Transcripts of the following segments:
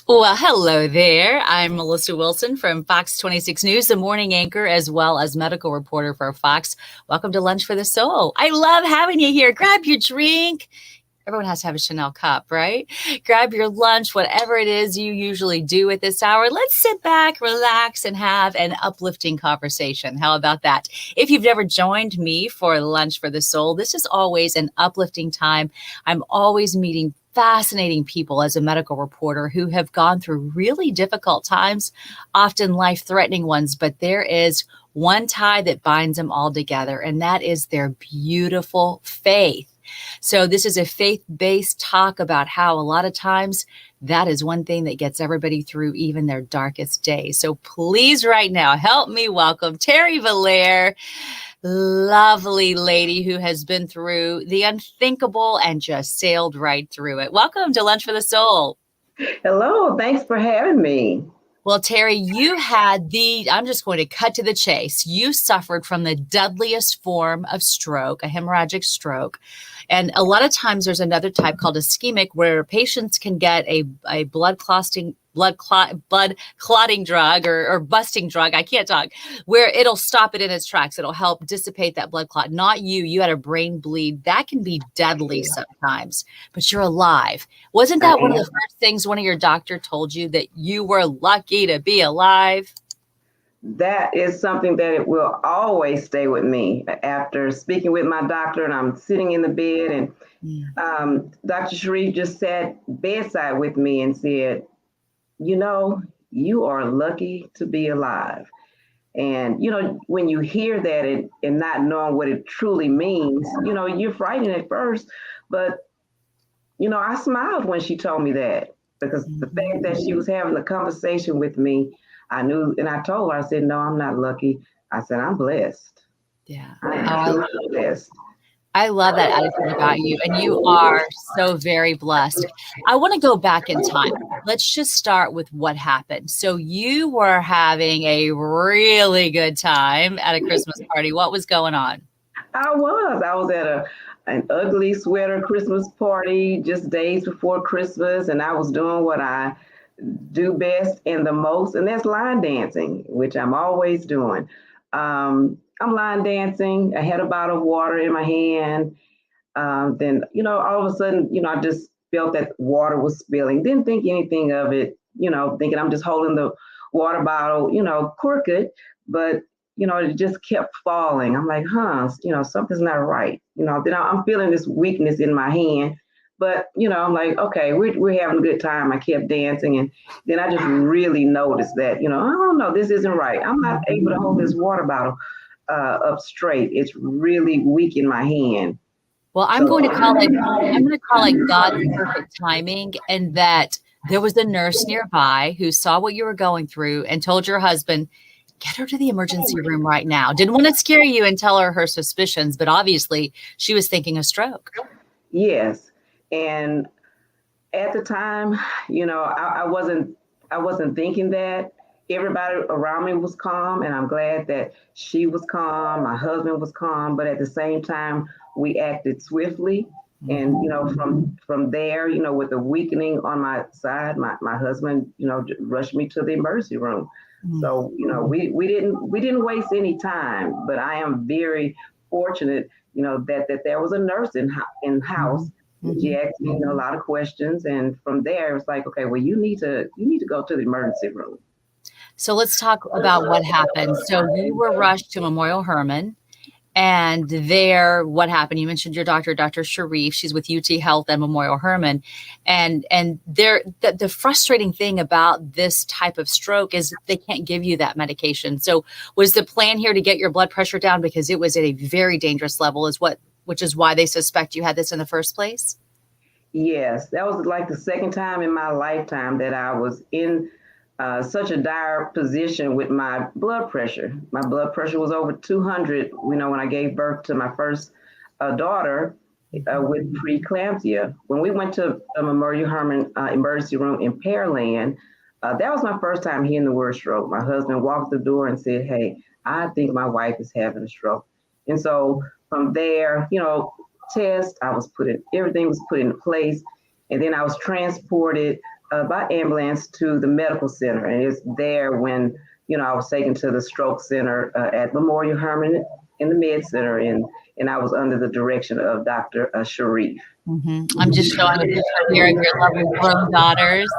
Well, hello there. I'm Melissa Wilson from Fox 26 News, the morning anchor, as well as medical reporter for Fox. Welcome to Lunch for the Soul. I love having you here. Grab your drink. Everyone has to have a Chanel cup, right? Grab your lunch, whatever it is you usually do at this hour. Let's sit back, relax, and have an uplifting conversation. How about that? If you've never joined me for Lunch for the Soul, this is always an uplifting time. I'm always meeting fascinating people as a medical reporter who have gone through really difficult times, often life-threatening ones, but there is one tie that binds them all together, and that is their beautiful faith. So this is a faith-based talk about how a lot of times that is one thing that gets everybody through even their darkest days. So please right now, help me welcome Terry Valere, lovely lady who has been through the unthinkable and just sailed right through it. Welcome to Lunch for the Soul. Hello, thanks for having me. Well, Terry, I'm just going to cut to the chase. You suffered from the deadliest form of stroke, a hemorrhagic stroke. And a lot of times there's another type called ischemic where patients can get a blood clotting drug or busting drug. I can't talk, where it'll stop it in its tracks. It'll help dissipate that blood clot. Not you. You had a brain bleed. That can be deadly sometimes, but you're alive. Wasn't that one of the first things one of your doctor told you, that you were lucky to be alive? That is something that it will always stay with me. After speaking with my doctor, and I'm sitting in the bed, and Dr. Sharif just sat bedside with me and said, you are lucky to be alive. And, when you hear that and not knowing what it truly means, you're frightened at first. But, I smiled when she told me that, because the fact that she was having a conversation with me, I knew, and I told her, I said, no, I'm not lucky. I said, I'm blessed. Yeah. I'm blessed. I love that attitude about you, and you are so very blessed. I want to go back in time. Let's just start with what happened. So you were having a really good time at a Christmas party. What was going on? I was at an ugly sweater Christmas party just days before Christmas, and I was doing what I do best and the most, and that's line dancing, which I'm always doing. I'm line dancing. I had a bottle of water in my hand. Then, all of a sudden, I just felt that water was spilling. Didn't think anything of it, thinking I'm just holding the water bottle, crooked, but, it just kept falling. I'm like, something's not right. Then I'm feeling this weakness in my hand. But, I'm like, okay, we're having a good time. I kept dancing. And then I just really noticed that, I don't know, this isn't right. I'm not able to hold this water bottle up straight. It's really weak in my hand. Well, I'm going to call it God's perfect timing, and that there was a nurse nearby who saw what you were going through and told your husband, get her to the emergency room right now. Didn't want to scare you and tell her suspicions, but obviously she was thinking a stroke. Yes. And at the time, I wasn't thinking that. Everybody around me was calm, and I'm glad that she was calm. My husband was calm, but at the same time, we acted swiftly. And, from there, with the weakening on my side, my husband, rushed me to the emergency room. So, we didn't waste any time, but I am very fortunate, that there was a nurse in house. She asked me, a lot of questions. And from there, it was like, okay, well, you need to go to the emergency room. So let's talk about what happened. So you were rushed to Memorial Hermann, and there, what happened? You mentioned your doctor, Dr. Sharif. She's with UT Health and Memorial Hermann. And the frustrating thing about this type of stroke is they can't give you that medication. So was the plan here to get your blood pressure down, because it was at a very dangerous level, which is why they suspect you had this in the first place? Yes, that was like the second time in my lifetime that I was in such a dire position with my blood pressure. My blood pressure was over 200, when I gave birth to my first daughter with preeclampsia. When we went to Memorial Hermann emergency room in Pearland, that was my first time hearing the word stroke. My husband walked the door and said, hey, I think my wife is having a stroke. And so from there, everything was put in place. And then I was transported by ambulance to the medical center, and it's there when I was taken to the stroke center at Memorial Hermann in the Med Center, and I was under the direction of Dr. Sharif. I'm just showing a picture here of your lovely grown daughters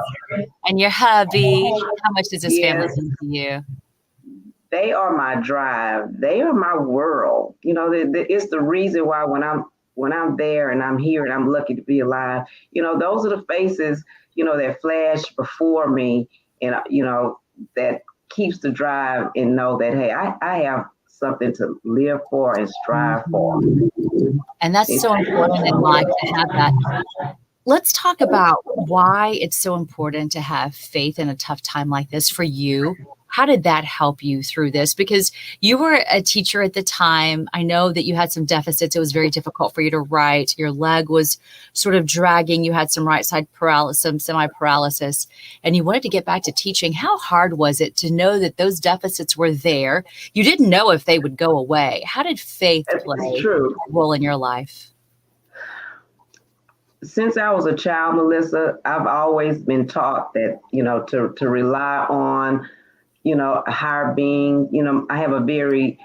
and your hubby. How much does this family mean to you? They are my drive. They are my world. It's the reason why when I'm there and I'm here and I'm lucky to be alive, those are the faces, that flash before me, and, that keeps the drive and know that, hey, I have something to live for and strive for. And that's so important in life to have that. Let's talk about why it's so important to have faith in a tough time like this for you. How did that help you through this? Because you were a teacher at the time. I know that you had some deficits. It was very difficult for you to write. Your leg was sort of dragging. You had some right side paralysis, some semi-paralysis, and you wanted to get back to teaching. How hard was it to know that those deficits were there? You didn't know if they would go away. How did faith play a role in your life? Since I was a child, Melissa, I've always been taught that, to rely on, a higher being. I have a very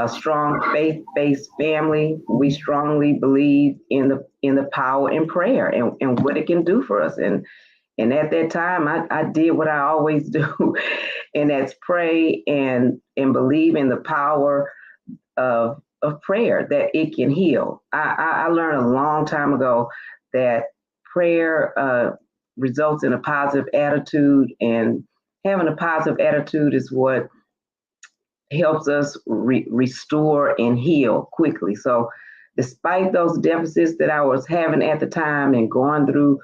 strong faith-based family. We strongly believe in the power in prayer and what it can do for us. And at that time, I did what I always do, and that's pray and believe in the power of prayer, that it can heal. I learned a long time ago that prayer results in a positive attitude, and having a positive attitude is what helps us restore and heal quickly. So despite those deficits that I was having at the time and going through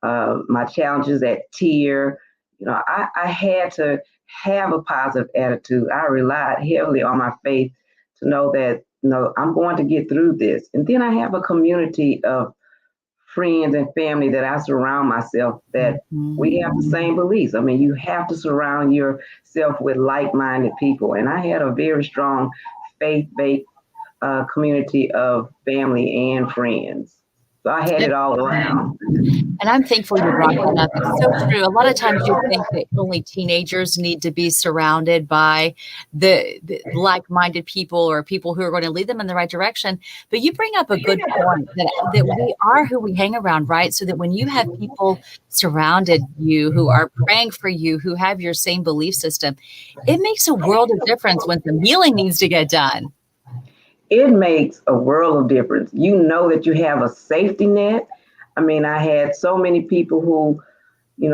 my challenges at TIER, I had to have a positive attitude. I relied heavily on my faith to know that, I'm going to get through this. And then I have a community of friends and family that I surround myself, that we have the same beliefs. I mean, you have to surround yourself with like-minded people. And I had a very strong faith-based community of family and friends. So I had it all around. And I'm thankful you brought that up. It's so true. A lot of times you think that only teenagers need to be surrounded by the like-minded people or people who are going to lead them in the right direction. But you bring up a good point that we are who we hang around, right? So that when you have people surrounded you who are praying for you, who have your same belief system, it makes a world of difference when some healing needs to get done. It makes a world of difference. You know that you have a safety net. I mean, I had so many people who,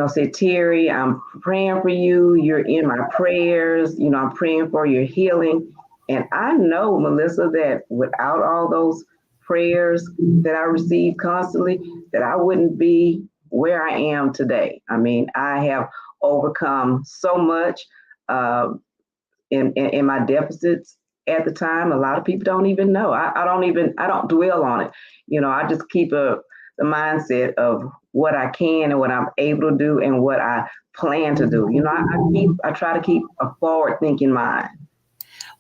say, Terry, I'm praying for you. You're in my prayers. I'm praying for your healing. And I know, Melissa, that without all those prayers that I receive constantly, that I wouldn't be where I am today. I mean, I have overcome so much in my deficits at the time. A lot of people don't even know. I don't dwell on it. I just keep the mindset of what I can and what I'm able to do and what I plan to do. I try to keep a forward thinking mind.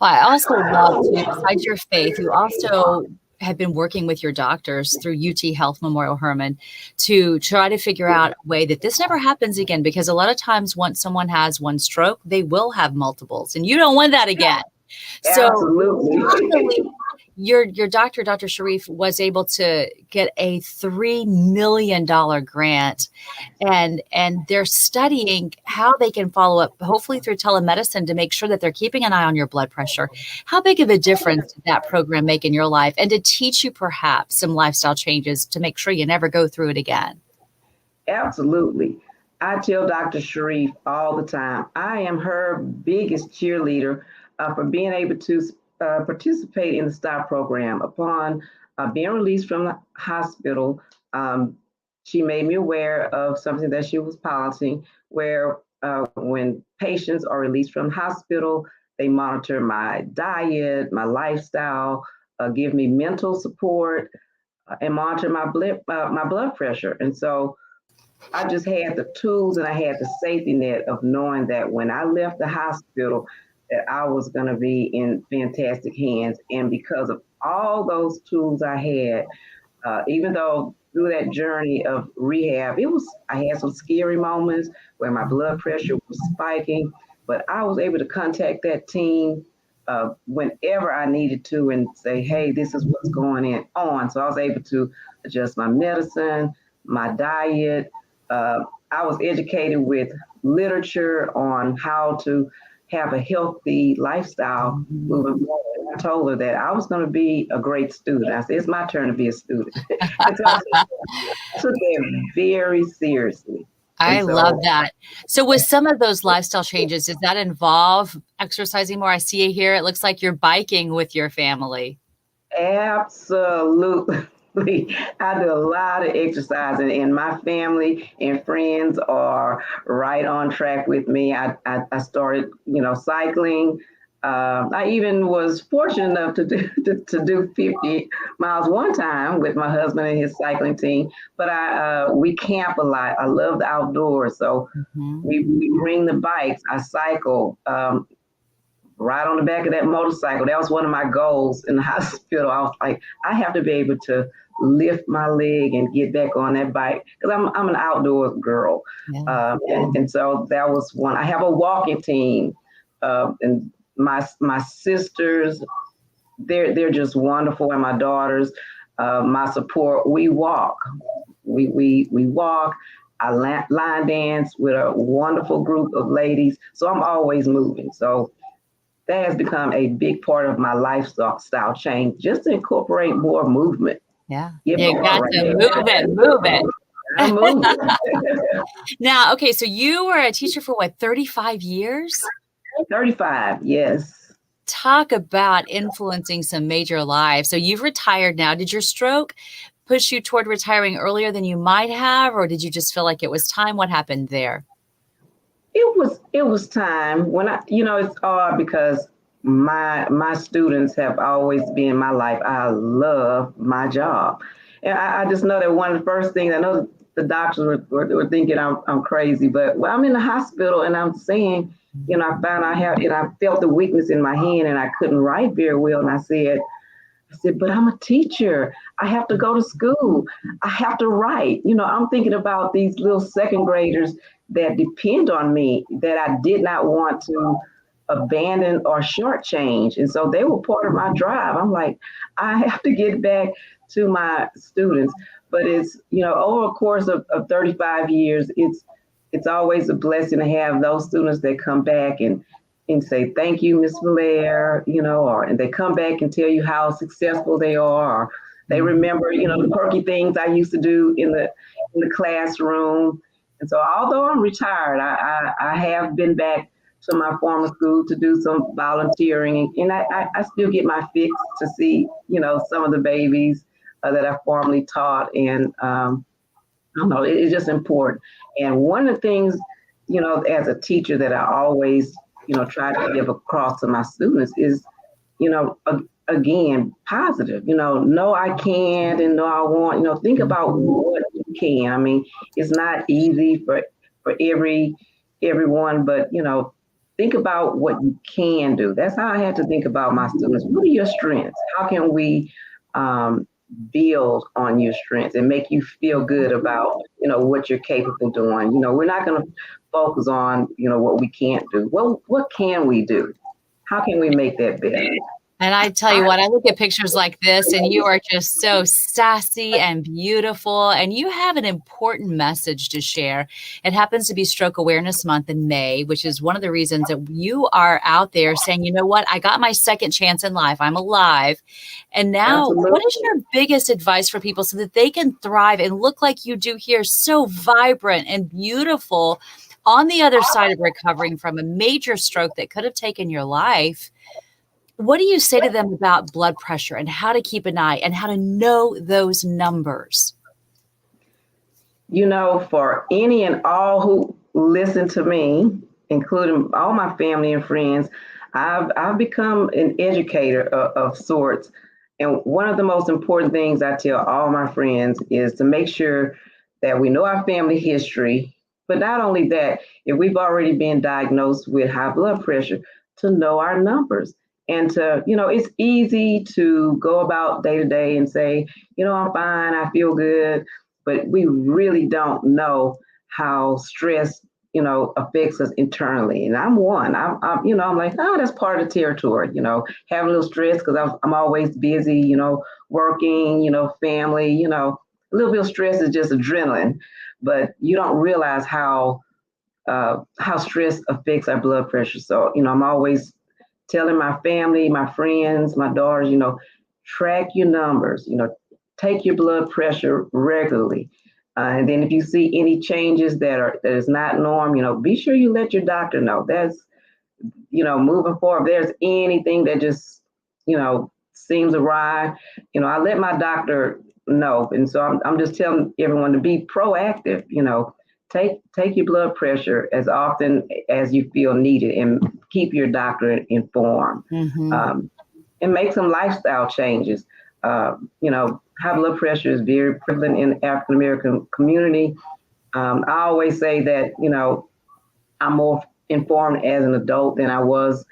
Well, I also love to, besides your faith, you also have been working with your doctors through UT Health Memorial Hermann to try to figure out a way that this never happens again, because a lot of times once someone has one stroke, they will have multiples, and you don't want that again. Absolutely. So your doctor, Dr. Sharif, was able to get a $3 million grant, and they're studying how they can follow up, hopefully through telemedicine, to make sure that they're keeping an eye on your blood pressure. How big of a difference did that program make in your life, and to teach you perhaps some lifestyle changes to make sure you never go through it again? Absolutely. I tell Dr. Sharif all the time, I am her biggest cheerleader for being able to participate in the STOP program. Upon being released from the hospital, she made me aware of something that she was piloting, where when patients are released from the hospital, they monitor my diet, my lifestyle, give me mental support, and monitor my blood pressure. And so I just had the tools and I had the safety net of knowing that when I left the hospital, that I was going to be in fantastic hands. And because of all those tools I had, Even though through that journey of rehab, I had some scary moments where my blood pressure was spiking, but I was able to contact that team whenever I needed to and say, hey, this is what's on. So I was able to adjust my medicine, my diet. Uh, I was educated with literature on how to have a healthy lifestyle moving forward. I told her that I was going to be a great student. I said, it's my turn to be a student. And so I took it very seriously. And I love so, that. So with some of those lifestyle changes, does that involve exercising more? I see you here. It looks like you're biking with your family. absolutely. I do a lot of exercising, and my family and friends are right on track with me. I started, cycling. I even was fortunate enough to do 50 miles one time with my husband and his cycling team. But we camp a lot. I love the outdoors, so Mhm. we bring the bikes. I cycle. Ride on the back of that motorcycle. That was one of my goals in the hospital. I was like, I have to be able to lift my leg and get back on that bike because I'm an outdoors girl. Yeah. And so that was one. I have a walking team, and my sisters, they're just wonderful, and my daughters, my support. We walk, we walk. I line dance with a wonderful group of ladies, so I'm always moving. So that has become a big part of my lifestyle change, just to incorporate more movement. Yeah. Get my You heart got right to there. move it, move it. I'm moving. Now, okay, so you were a teacher for what, 35 years? 35, yes. Talk about influencing some major lives. So you've retired now. Did your stroke push you toward retiring earlier than you might have, or did you just feel like it was time? What happened there? It was time when it's odd because my students have always been my life. I love my job. And I just know that one of the first things I know the doctors were thinking I'm crazy, but when I'm in the hospital and I'm saying, I found I felt the weakness in my hand and I couldn't write very well. And I said, but I'm a teacher. I have to go to school. I have to write. I'm thinking about these little second graders that depend on me that I did not want to abandon or shortchange. And so they were part of my drive. I'm like, I have to get back to my students. But it's, over a course of 35 years, it's always a blessing to have those students that come back and say, thank you, Miss Valaire, and they come back and tell you how successful they are. Or they remember, the quirky things I used to do in the classroom. And so although I'm retired, I have been back to my former school to do some volunteering. And I still get my fix to see, some of the babies that I formerly taught. And I don't know, it's just important. And one of the things, as a teacher that I always try to give across to my students is, again, positive, no, I can't, and no, I want, think about what you can. I mean, it's not easy for everyone, but, think about what you can do. That's how I had to think about my students. What are your strengths? How can we build on your strengths and make you feel good about, what you're capable of doing? We're not going to focus on, what we can't do. Well, what can we do? How can we make that better? And I tell you what, I look at pictures like this and you are just so sassy and beautiful, and you have an important message to share. It happens to be Stroke Awareness Month in May, which is one of the reasons that you are out there saying, you know what, I got my second chance in life. I'm alive. And now, Absolutely. what is your biggest advice for people so that they can thrive and look like you do here, so vibrant and beautiful on the other side of recovering from a major stroke that could have taken your life? What do you say to them about blood pressure and how to keep an eye and how to know those numbers? For any and all who listen to me, including all my family and friends, I've become an educator of sorts. And one of the most important things I tell all my friends is to make sure that we know our family history, but not only that, if we've already been diagnosed with high blood pressure, to know our numbers and to, it's easy to go about day to day and say, I'm fine, I feel good, but we really don't know how stress, affects us internally. And I'm one. I'm like, oh, that's part of the territory. Having a little stress because I'm always busy. Working. Family. A little bit of stress is just adrenaline, but you don't realize how stress affects our blood pressure. So I'm always telling my family, my friends, my daughters, track your numbers. Take your blood pressure regularly. And then if you see any changes that is not norm, be sure you let your doctor know. That's, moving forward, if there's anything that just, seems awry, I let my doctor know. And so I'm just telling everyone to be proactive, take your blood pressure as often as you feel needed and keep your doctor informed. And make some lifestyle changes. High blood pressure is very prevalent in the African American community. I always say that, I'm more informed as an adult than I was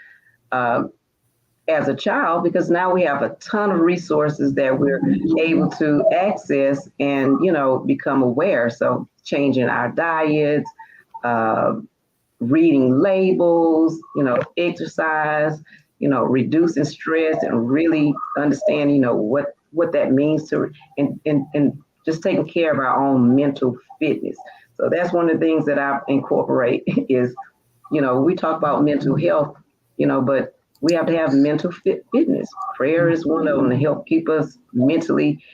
as a child, because now we have a ton of resources that we're able to access and, become aware. So changing our diets, reading labels, exercise, reducing stress and really understanding, what that means to, and just taking care of our own mental fitness. So that's one of the things that I incorporate is, we talk about mental health, but we have to have mental fitness. Prayer is one of them to help keep us mentally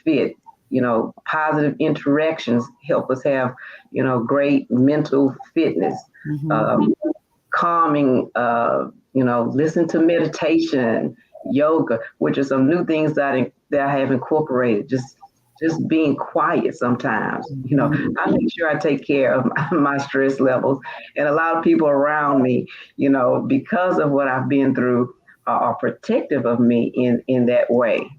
fit. Positive interactions help us have, great mental fitness. Calming, listen to meditation, yoga, which are some new things that I have incorporated. Just being quiet sometimes. I make sure I take care of my stress levels, and a lot of people around me, because of what I've been through, are protective of me in that way,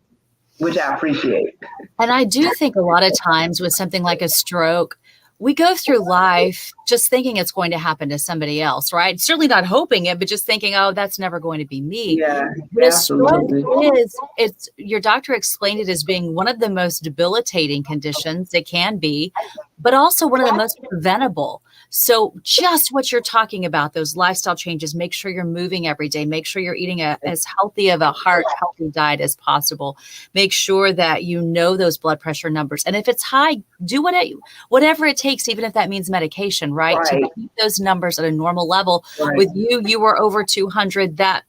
which I appreciate. And I do think a lot of times with something like a stroke, we go through life just thinking it's going to happen to somebody else, right? Certainly not hoping it, but just thinking, oh, that's never going to be me. Yeah, but absolutely. A stroke it's your doctor explained it as being one of the most debilitating conditions it can be, but also one of the most preventable. So just what you're talking about, those lifestyle changes, make sure you're moving every day, make sure you're eating as healthy of a healthy diet as possible. Make sure that you know those blood pressure numbers. And if it's high, do whatever it takes, even if that means medication, right? To keep those numbers at a normal level. Right. With you were over 200. That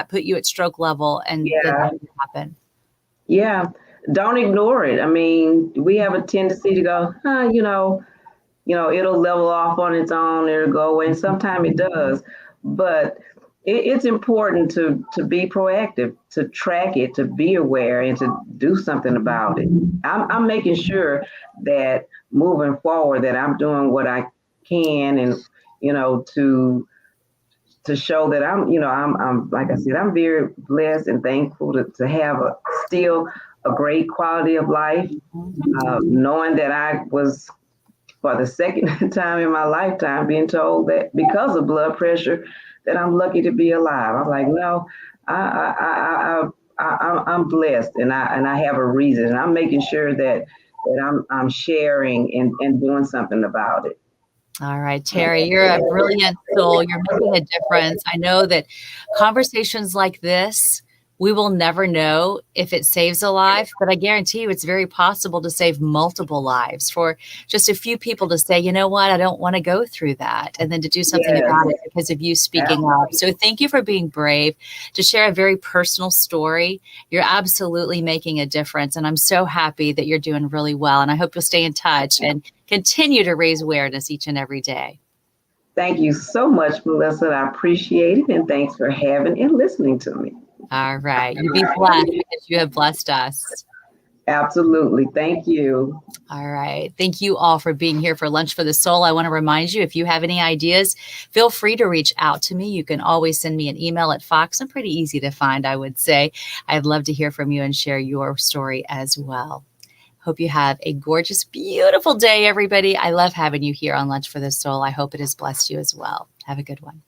put you at stroke level, and that didn't happen. Yeah. Don't ignore it. I mean, we have a tendency to go, it'll level off on its own, it'll go away. And sometimes it does. But it's important to be proactive, to track it, to be aware, and to do something about it. I'm making sure that moving forward that I'm doing what I can, and to show that I'm like I said, I'm very blessed and thankful to have still a great quality of life, knowing that I was, for the second time in my lifetime, being told that because of blood pressure that I'm lucky to be alive. I'm like, no, I'm blessed, and I have a reason, and I'm making sure that I'm sharing and doing something about it. All right, Terry, you're a brilliant soul. You're making a difference. I know that conversations like this, we will never know if it saves a life, but I guarantee you it's very possible to save multiple lives for just a few people to say, you know what, I don't want to go through that. And then to do something about it because of you speaking up. So thank you for being brave to share a very personal story. You're absolutely making a difference. And I'm so happy that you're doing really well. And I hope you'll stay in touch and continue to raise awareness each and every day. Thank you so much, Melissa. I appreciate it. And thanks for having and listening to me. All right. You be blessed because you have blessed us. Absolutely. Thank you. All right. Thank you all for being here for Lunch for the Soul. I want to remind you, if you have any ideas, feel free to reach out to me. You can always send me an email at Fox. I'm pretty easy to find, I would say. I'd love to hear from you and share your story as well. Hope you have a gorgeous, beautiful day, everybody. I love having you here on Lunch for the Soul. I hope it has blessed you as well. Have a good one.